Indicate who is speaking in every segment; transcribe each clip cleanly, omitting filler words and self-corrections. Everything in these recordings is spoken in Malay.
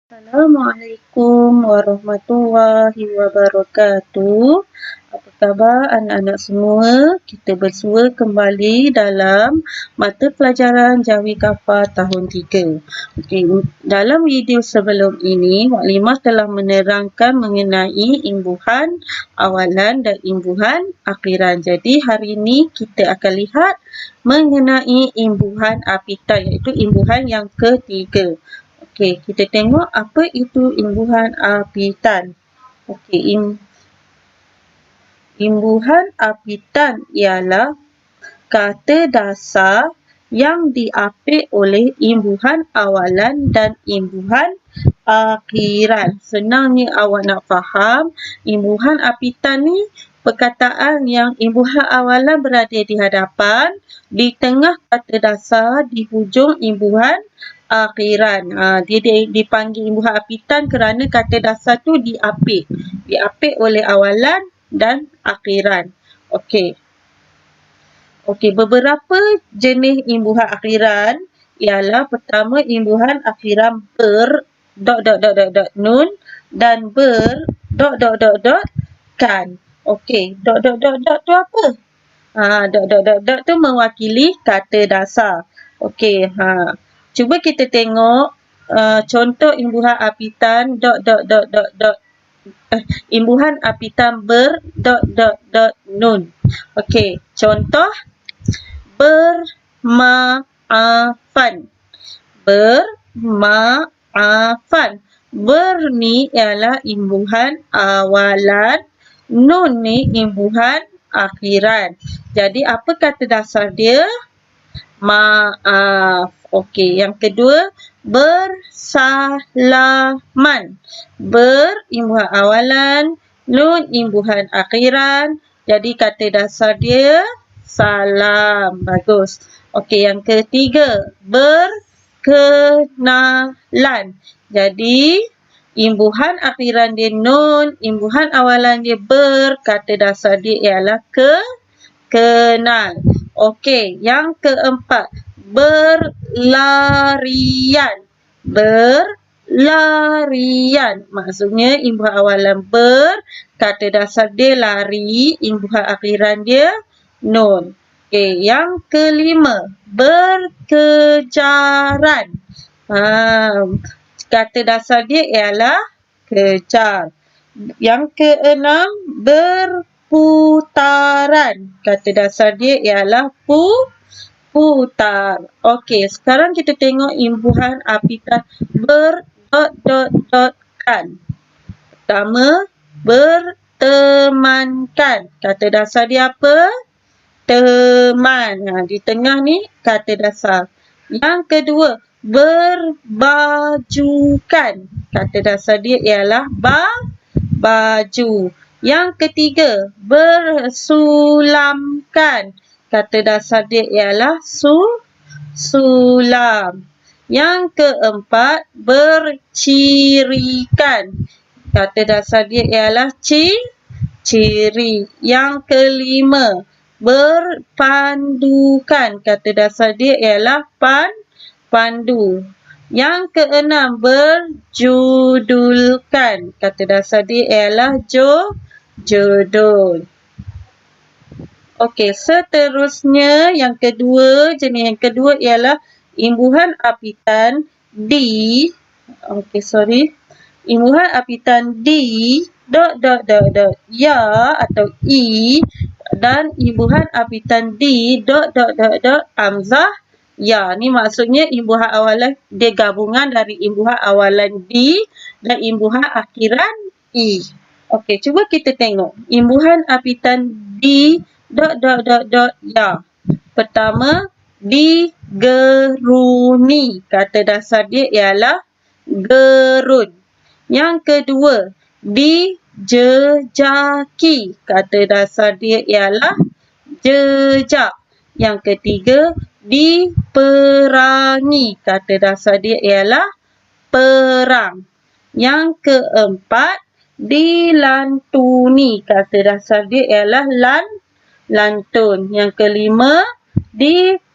Speaker 1: Assalamualaikum warahmatullahi wabarakatuh. Apa khabar anak-anak semua? Kita bersua kembali dalam mata pelajaran Jawi Kapar tahun 3. Okey, dalam video sebelum ini, Maklimah telah menerangkan mengenai imbuhan awalan dan imbuhan akhiran. Jadi hari ini kita akan lihat mengenai imbuhan apitan, iaitu imbuhan yang ketiga. Okey, kita tengok apa itu imbuhan apitan. Okey, imbuhan apitan ialah kata dasar yang diapit oleh imbuhan awalan dan imbuhan akhiran. Senangnya awak nak faham, imbuhan apitan ni perkataan yang imbuhan awalan berada di hadapan, di tengah kata dasar, di hujung imbuhan akhiran. Dia dipanggil imbuhan apitan kerana kata dasar tu diapit oleh awalan dan akhiran. Okey. Okey, beberapa jenis imbuhan akhiran ialah pertama imbuhan akhiran nun dan kan. Okey, tu apa? Tu mewakili kata dasar. Okey, cuba kita tengok contoh imbuhan apitan imbuhan apitan nun. Okey, contoh bermaafan. Bermaafan. Ber ni ialah imbuhan awalan, nun ni imbuhan akhiran. Jadi apa kata dasar dia? Maaf. Okey, yang kedua bersalaman. Ber imbuhan awalan, nun imbuhan akhiran. Jadi kata dasar dia salam. Bagus. Okey, yang ketiga berkenalan. Jadi imbuhan akhiran dia nun, imbuhan awalan dia kata dasar dia ialah kenal. Okey, yang keempat berlarian. Berlarian. Maksudnya imbuhan awalan kata dasar dia lari, imbuhan akhiran dia nun. Okey, yang kelima berkejaran. Kata dasar dia ialah kejar. Yang keenam berputaran. Kata dasar dia ialah putar. Okey, sekarang kita tengok imbuhan apitan kan. Pertama, bertemankan. Kata dasar dia apa? Teman. Di tengah ni kata dasar. Yang kedua, berbajukan. Kata dasar dia ialah baju. Yang ketiga, bersulamkan. Kata dasar dia ialah sulam. Yang keempat, bercirikan. Kata dasar dia ialah ciri. Yang kelima, berpandukan. Kata dasar dia ialah pandu. Yang keenam, berjudulkan. Kata dasar dia ialah judul. Okey, seterusnya jenis yang kedua ialah imbuhan apitan imbuhan apitan ya atau i dan imbuhan apitan hamzah ya. Ni maksudnya imbuhan awalan dia gabungan dari imbuhan awalan dan imbuhan akhiran i. Okey, cuba kita tengok imbuhan apitan ya. Pertama, digeruni. Kata dasar dia ialah gerun. Yang kedua, dijejaki. Kata dasar dia ialah jejak. Yang ketiga, diperangi. Kata dasar dia ialah perang. Yang keempat, dilantuni. Kata dasar dia ialah lantun. Yang kelima, dikuatiri.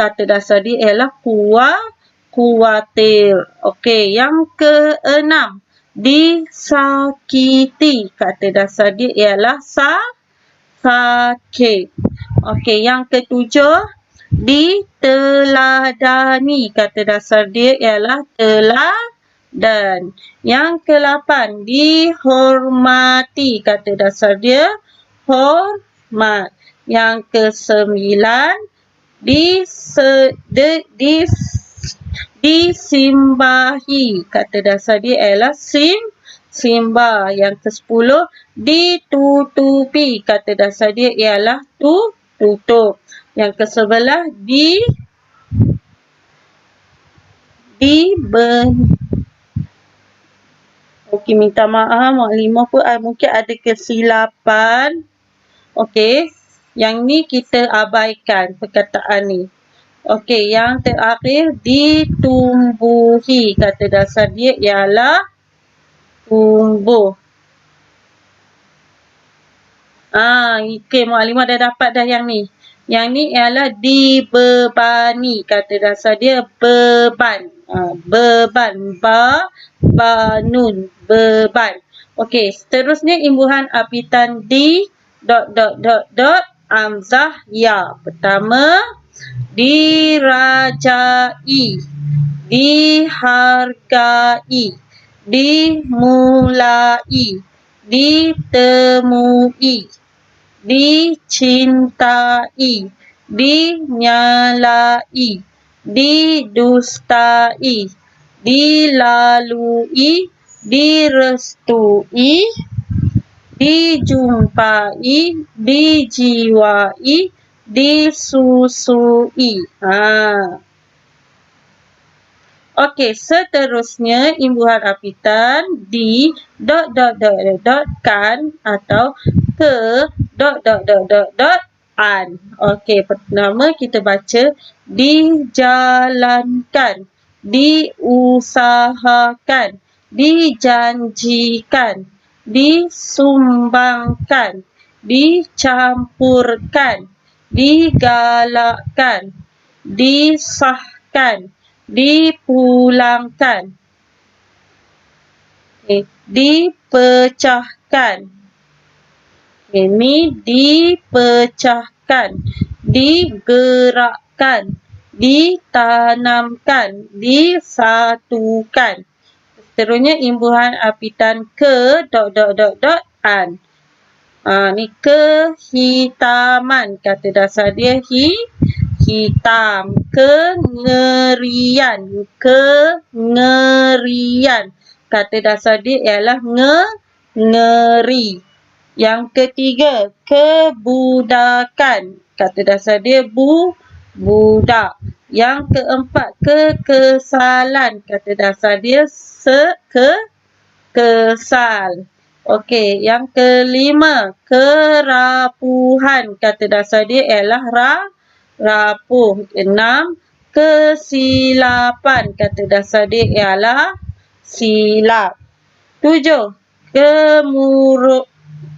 Speaker 1: kata dasar dia ialah kuatir. Okey, yang keenam, disakiti. Kata dasar dia ialah sakit. Okey, yang ketujuh, diteladani. Kata dasar dia ialah teladan. Yang ke-8, dihormati. Kata dasar dia hormat. Yang ke-9, disimbahi. Kata dasar dia ialah simbah. Yang ke-10, ditutupi. Kata dasar dia ialah tutup. Yang ke-11, okey, minta maaf Maklimah pun mungkin ada kesilapan. Okey, yang ni kita abaikan perkataan ni. Okey, yang terakhir, ditumbuhi. Kata dasar dia ialah tumbuh. Okey, Maklimah dah dapat dah yang ni. Yang ni ialah dibebani. Kata dasar dia beban. Beban. Banun. Beban. Okey, seterusnya imbuhan apitan di ... Hamzah ya. Pertama, dirajai, dihargai, dimulai, ditemui, dicintai, dinyalai, didustai, dilalui, direstui, dijumpai, dijiwai, disusui. Okey, seterusnya imbuhan apitan di ... kan atau ke ... an. Okey, pertama kita baca dijalankan, diusahakan, dijanjikan, disumbangkan, dicampurkan, digalakkan, disahkan, dipulangkan, dipecahkan. Ini dipecahkan, digerakkan, ditanamkan, disatukan. Seterusnya imbuhan apitan ke ... an. Ni kehitaman. Kata dasar dia hitam. Kengerian. Kengerian. Kata dasar dia ialah ngeri. Yang ketiga, kebudakan. Kata dasar dia budak. Yang keempat, kekesalan. Kata dasar dia kesal. Okey, yang kelima, kerapuhan. Kata dasar dia ialah rapuh. 6, kesilapan. Kata dasar dia ialah silap. 7,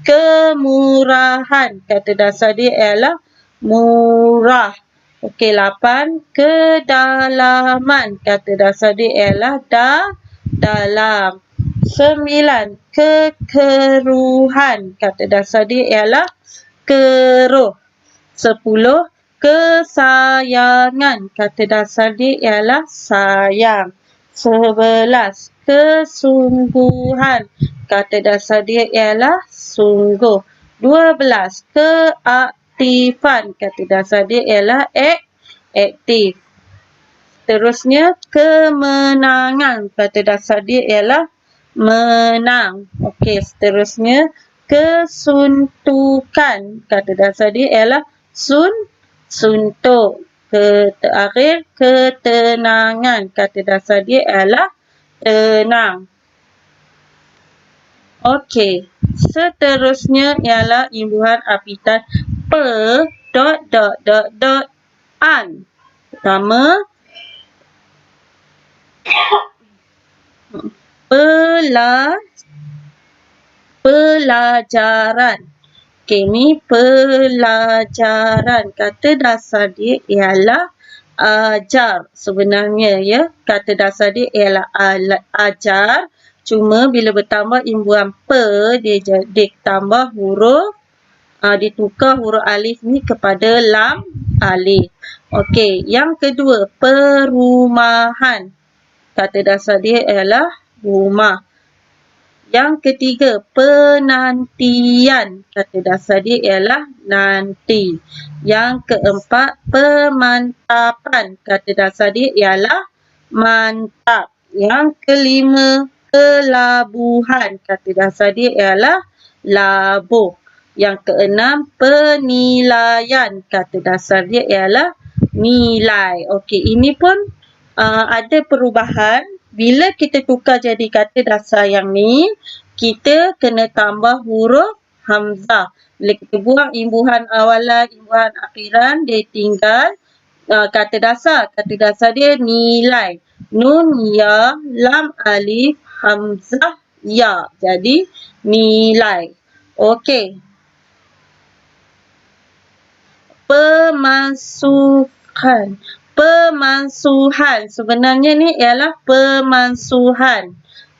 Speaker 1: kemurahan. Kata dasar dia ialah murah. Okey, 8, kedalaman. Kata dasar dia ialah dalam. 9, kekeruhan. Kata dasar dia ialah keruh. 10, kesayangan. Kata dasar dia ialah sayang. 11, kesungguhan. Kata dasar dia ialah sungguh. 12, keaktifan. Kata dasar dia ialah aktif. Terusnya, kemenangan. Kata dasar dia ialah menang. Okey, seterusnya, kesuntukan. Kata dasar dia ialah suntuk. Terakhir, ketenangan. Kata dasar dia ialah tenang. Okey, seterusnya ialah imbuhan apitan pe ... an. Pertama, pelajaran. Okey, ni pelajaran. Kata dasar dia ialah ajar sebenarnya ya. Kata dasar dia ialah ajar. Cuma bila bertambah imbuhan pe, dia tambah huruf, ditukar huruf alif ni kepada lam alif. Okey, yang kedua, perumahan. Kata dasar dia ialah rumah. Yang ketiga, penantian. Kata dasar dia ialah nanti. Yang keempat, pemantapan. Kata dasar dia ialah mantap. Yang kelima, pelabuhan. Kata dasar dia ialah labuh. Yang keenam, penilaian. Kata dasar dia ialah nilai. Okey, ini pun ada perubahan. Bila kita tukar jadi kata dasar yang ni, kita kena tambah huruf hamzah. Bila kita buang imbuhan awalan, imbuhan akhiran, dia tinggal kata dasar. Kata dasar dia nilai. Nun, ya, lam, alif, hamzah, ya. Jadi, nilai. Okey. Pemansuhan. Pemansuhan. Sebenarnya ni ialah pemansuhan.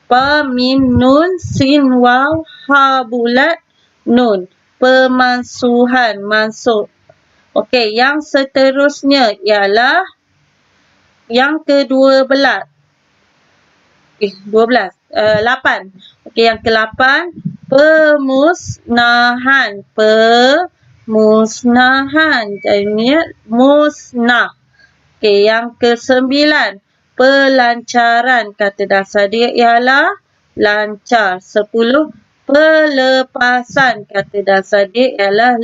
Speaker 1: Pa, mim, nun, sin, waw, ha, bulat, nun. Pemansuhan. Mansuh. Okey, yang seterusnya ialah yang ke-12. 8. Okey, yang ke-8. Pemusnahan. Pemusnahan. Jadi, musnah. Okey, yang ke-9. Pelancaran. Kata dasar dia ialah lancar. 10. Pelepasan. Kata dasar dia ialah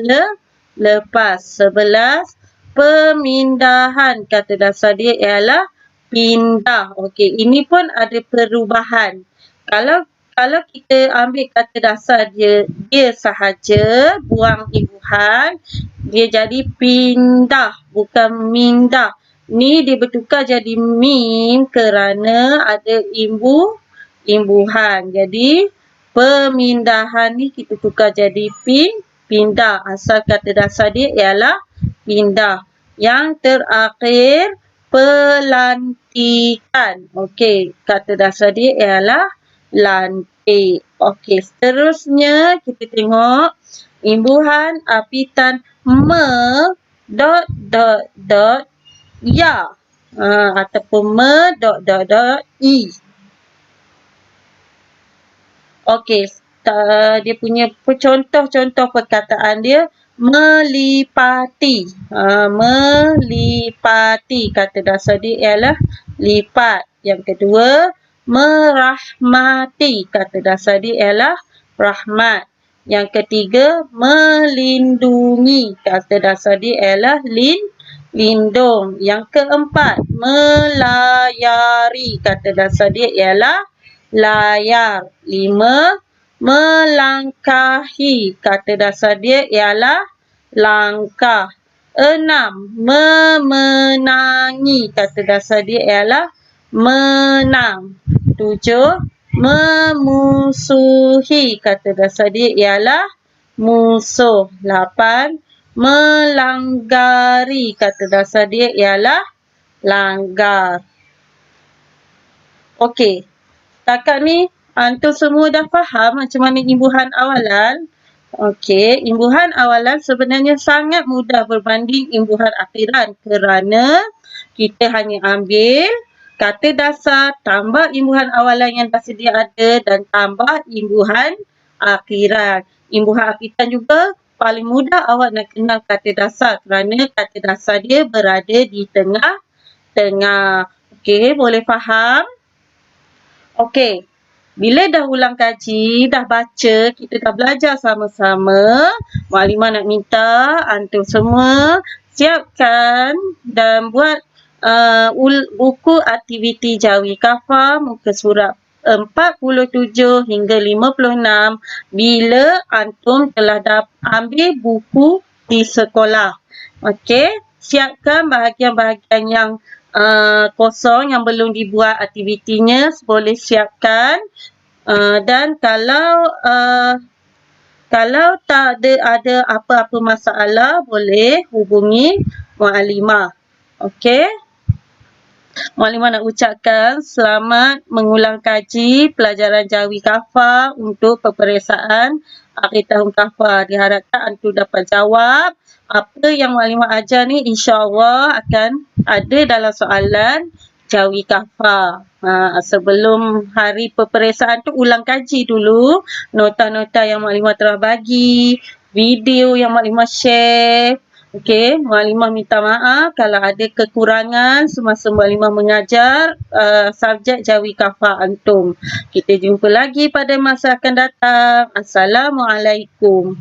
Speaker 1: lepas. 11. Pemindahan. Kata dasar dia ialah pindah. Okey, ini pun ada perubahan. Kalau kita ambil kata dasar dia sahaja, buang imbuhan, dia jadi pindah, bukan mindah. Ni dia bertukar jadi mim kerana ada imbuhan. Jadi, pemindahan ni kita tukar jadi pindah. Asal kata dasar dia ialah pindah. Yang terakhir, pelantikan. Okey, kata dasar dia ialah lantik. Okey, seterusnya kita tengok imbuhan apitan ya. Ataupun i. Okey, dia punya contoh-contoh perkataan dia melipati. Melipati. Kata dasar dia ialah lipat. Yang kedua, merahmati. Kata dasar dia ialah rahmat. Yang ketiga, melindungi. Kata dasar dia ialah lindung. Yang keempat, melayari. Kata dasar dia ialah layar. 5. Melangkahi. Kata dasar dia ialah langkah. 6. Memenangi. Kata dasar dia ialah menang. 7. Memusuhi. Kata dasar dia ialah musuh. 8. Melanggari. Kata dasar dia ialah langgar. Okey. Setakat ni, antum semua dah faham macam mana imbuhan awalan. Okey, imbuhan awalan sebenarnya sangat mudah berbanding imbuhan akhiran kerana kita hanya ambil kata dasar, tambah imbuhan awalan yang dah sedia ada dan tambah imbuhan akhiran. Imbuhan akhiran juga paling mudah awak nak kenal kata dasar kerana kata dasar dia berada di tengah-tengah. Okey, boleh faham? Okey, bila dah ulang kaji, dah baca, kita dah belajar sama-sama, Maklimah nak minta antum semua siapkan dan buat buku aktiviti Jawi Kafah muka surat 47 hingga 56 bila antum telah ambil buku di sekolah. Okey, siapkan bahagian-bahagian yang kosong yang belum dibuat aktivitinya, boleh siapkan. Dan kalau tak ada apa-apa masalah, boleh hubungi Muallimah. Okey. Maklumat nak ucapkan selamat mengulang kaji pelajaran Jawi Kafar untuk peperiksaan akhir tahun Kafar. Diharapkan antum dapat jawab apa yang maklumat ajar ni, insya-Allah akan ada dalam soalan Jawi Kafar. Sebelum hari peperiksaan tu ulang kaji dulu nota-nota yang maklumat telah bagi, video yang maklumat share. Okey, Maklimah minta maaf kalau ada kekurangan semasa Maklimah mengajar subjek Jawi Kafar antum. Kita jumpa lagi pada masa akan datang. Assalamualaikum.